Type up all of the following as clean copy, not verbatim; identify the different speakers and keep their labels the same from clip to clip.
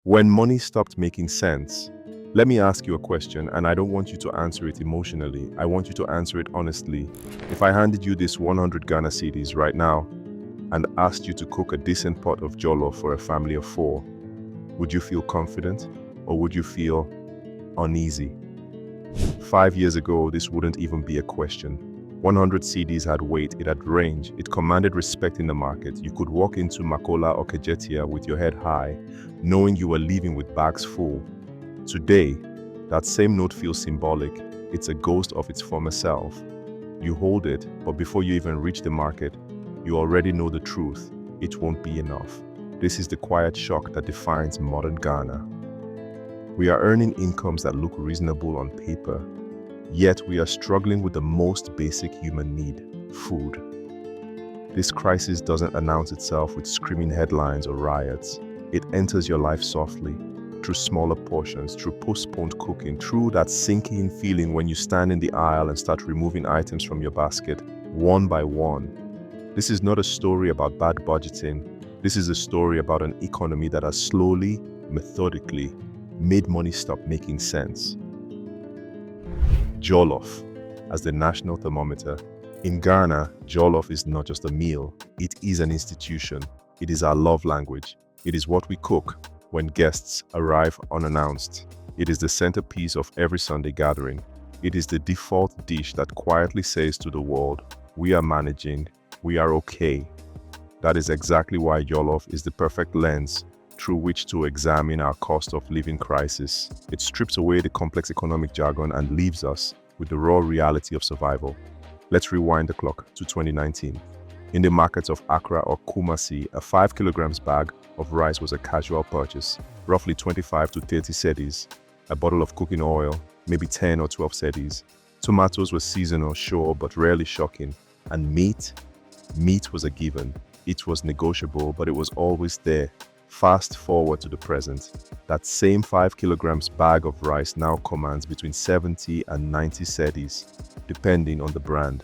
Speaker 1: When money stopped making sense, let me ask you a question, and I don't want you to answer it emotionally. I want you to answer it honestly. If I handed you this 100 Ghana cedis right now and asked you to cook a decent pot of jollof for a family of four, would you feel confident or would you feel uneasy? 5 years ago, this wouldn't even be a question. 100 CDs had weight, it had range, it commanded respect in the market. You could walk into Makola or Kejetia with your head high, knowing you were leaving with bags full. Today, that same note feels symbolic. It's a ghost of its former self. You hold it, but before you even reach the market, you already know the truth. It won't be enough. This is the quiet shock that defines modern Ghana. We are earning incomes that look reasonable on paper, yet we are struggling with the most basic human need, food. This crisis doesn't announce itself with screaming headlines or riots. It enters your life softly, through smaller portions, through postponed cooking, through that sinking feeling when you stand in the aisle and start removing items from your basket, one by one. This is not a story about bad budgeting. This is a story about an economy that has slowly, methodically, made money stop making sense. Jollof, as the national thermometer. In Ghana, jollof is not just a meal, it is an institution. It is our love language. It is what we cook when guests arrive unannounced. It is the centerpiece of every Sunday gathering. It is the default dish that quietly says to the world, we are managing, we are okay. That is exactly why jollof is the perfect lens through which to examine our cost of living crisis. It strips away the complex economic jargon and leaves us with the raw reality of survival. Let's rewind the clock to 2019. In the markets of Accra or Kumasi, a 5 kilograms bag of rice was a casual purchase, roughly 25 to 30 cedis. A bottle of cooking oil, maybe 10 or 12 cedis. Tomatoes were seasonal, sure, but rarely shocking. And meat was a given. It was negotiable, but it was always there. Fast forward to the present. That same 5 kilograms bag of rice now commands between 70 and 90 cedis, depending on the brand.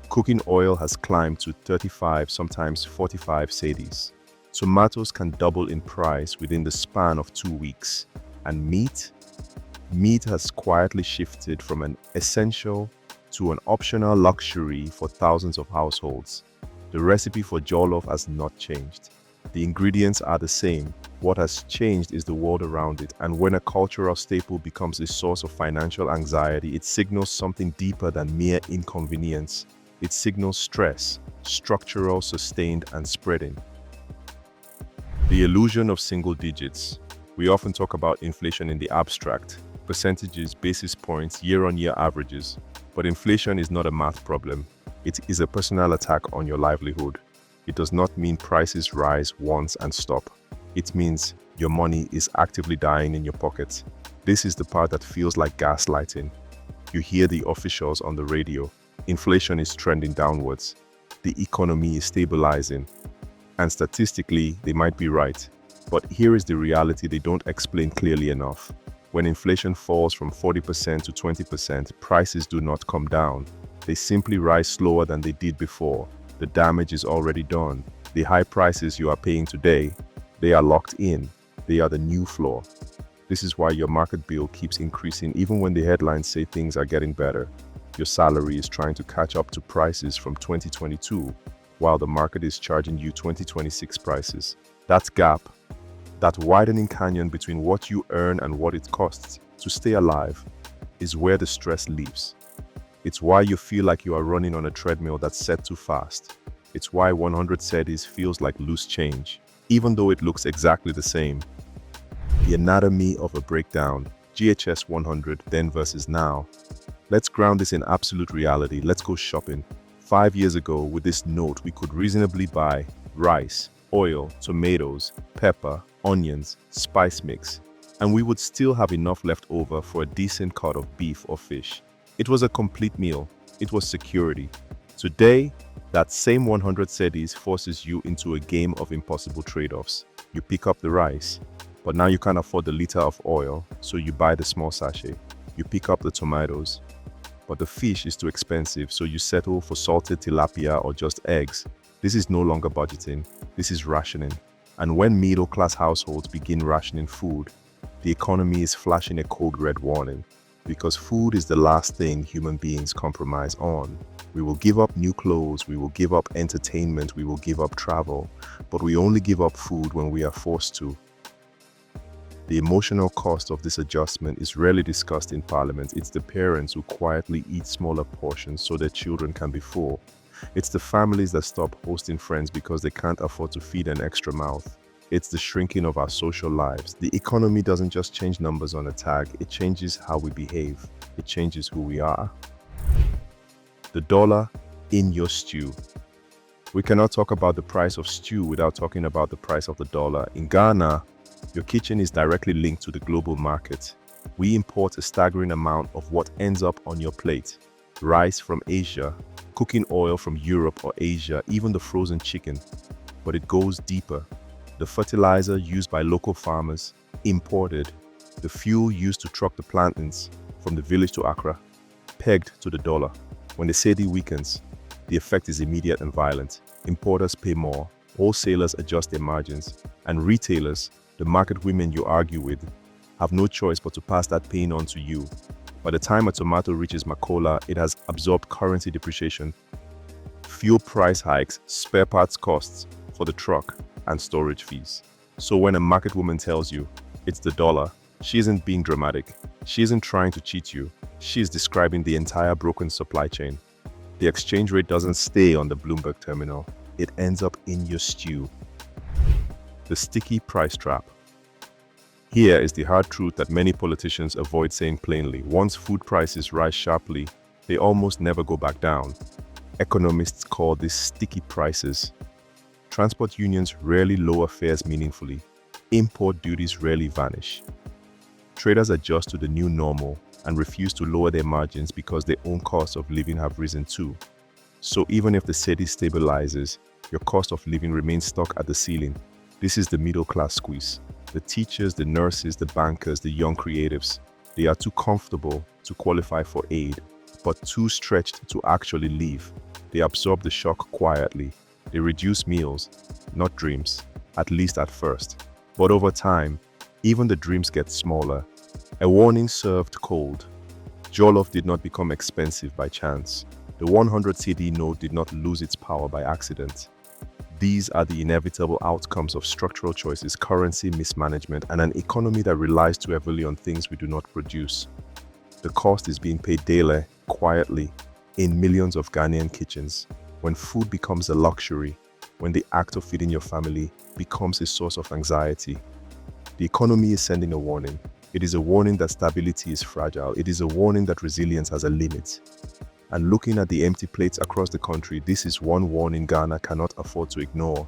Speaker 1: Cooking oil has climbed to 35, sometimes 45 cedis. Tomatoes can double in price within the span of 2 weeks. And meat has quietly shifted from an essential to an optional luxury for thousands of households. The recipe for jollof has not changed. The ingredients are the same. What has changed is the world around it, and when a cultural staple becomes a source of financial anxiety, it signals something deeper than mere inconvenience. It signals stress, structural, sustained, and spreading. The illusion of single digits. We often talk about inflation in the abstract, percentages, basis points, year-on-year averages, but inflation is not a math problem. It is a personal attack on your livelihood. It does not mean prices rise once and stop. It means your money is actively dying in your pocket. This is the part that feels like gaslighting. You hear the officials on the radio. Inflation is trending downwards. The economy is stabilizing. And statistically, they might be right. But here is the reality they don't explain clearly enough. When inflation falls from 40% to 20%, prices do not come down. They simply rise slower than they did before. The damage is already done. The high prices you are paying today, they are locked in. They are the new floor. This is why your market bill keeps increasing even when the headlines say things are getting better. Your salary is trying to catch up to prices from 2022, while the market is charging you 2026 prices. That gap, that widening canyon between what you earn and what it costs to stay alive, is where the stress lives. It's why you feel like you are running on a treadmill that's set too fast. It's why 100 cedis feels like loose change, even though it looks exactly the same. The anatomy of a breakdown, GHS 100 then versus now. Let's ground this in absolute reality. Let's go shopping. 5 years ago, with this note, we could reasonably buy rice, oil, tomatoes, pepper, onions, spice mix, and we would still have enough left over for a decent cut of beef or fish. It was a complete meal. It was security. Today, that same 100 cedis forces you into a game of impossible trade-offs. You pick up the rice, but now you can't afford the liter of oil, so you buy the small sachet. You pick up the tomatoes, but the fish is too expensive, so you settle for salted tilapia or just eggs. This is no longer budgeting, this is rationing. And when middle-class households begin rationing food, the economy is flashing a code red warning. Because food is the last thing human beings compromise on. We will give up new clothes, we will give up entertainment, we will give up travel, but we only give up food when we are forced to. The emotional cost of this adjustment is rarely discussed in Parliament. It's the parents who quietly eat smaller portions so their children can be full. It's the families that stop hosting friends because they can't afford to feed an extra mouth. It's the shrinking of our social lives. The economy doesn't just change numbers on a tag, it changes how we behave. It changes who we are. The dollar in your stew. We cannot talk about the price of stew without talking about the price of the dollar. In Ghana, your kitchen is directly linked to the global market. We import a staggering amount of what ends up on your plate. Rice from Asia, cooking oil from Europe or Asia, even the frozen chicken. But it goes deeper. The fertilizer used by local farmers, imported. The fuel used to truck the plantains from the village to Accra, pegged to the dollar. When the Cedi weakens, the effect is immediate and violent. Importers pay more, wholesalers adjust their margins, and retailers, the market women you argue with, have no choice but to pass that pain on to you. By the time a tomato reaches Makola, it has absorbed currency depreciation, fuel price hikes, spare parts costs for the truck, and storage fees. So when a market woman tells you it's the dollar, she isn't being dramatic. She isn't trying to cheat you. She is describing the entire broken supply chain. The exchange rate doesn't stay on the Bloomberg terminal. It ends up in your stew. The sticky price trap. Here is the hard truth that many politicians avoid saying plainly. Once food prices rise sharply, they almost never go back down. Economists call this sticky prices. Transport unions rarely lower fares meaningfully. Import duties rarely vanish. Traders adjust to the new normal and refuse to lower their margins because their own costs of living have risen too. So even if the Cedi stabilizes, your cost of living remains stuck at the ceiling. This is the middle class squeeze. The teachers, the nurses, the bankers, the young creatives, they are too comfortable to qualify for aid, but too stretched to actually leave. They absorb the shock quietly. They reduce meals, not dreams, at least at first. But over time, even the dreams get smaller. A warning served cold. Jollof did not become expensive by chance. The 100 Cedi note did not lose its power by accident. These are the inevitable outcomes of structural choices, currency mismanagement, and an economy that relies too heavily on things we do not produce. The cost is being paid daily, quietly, in millions of Ghanaian kitchens. When food becomes a luxury, when the act of feeding your family becomes a source of anxiety, the economy is sending a warning. It is a warning that stability is fragile. It is a warning that resilience has a limit. And looking at the empty plates across the country, this is one warning Ghana cannot afford to ignore.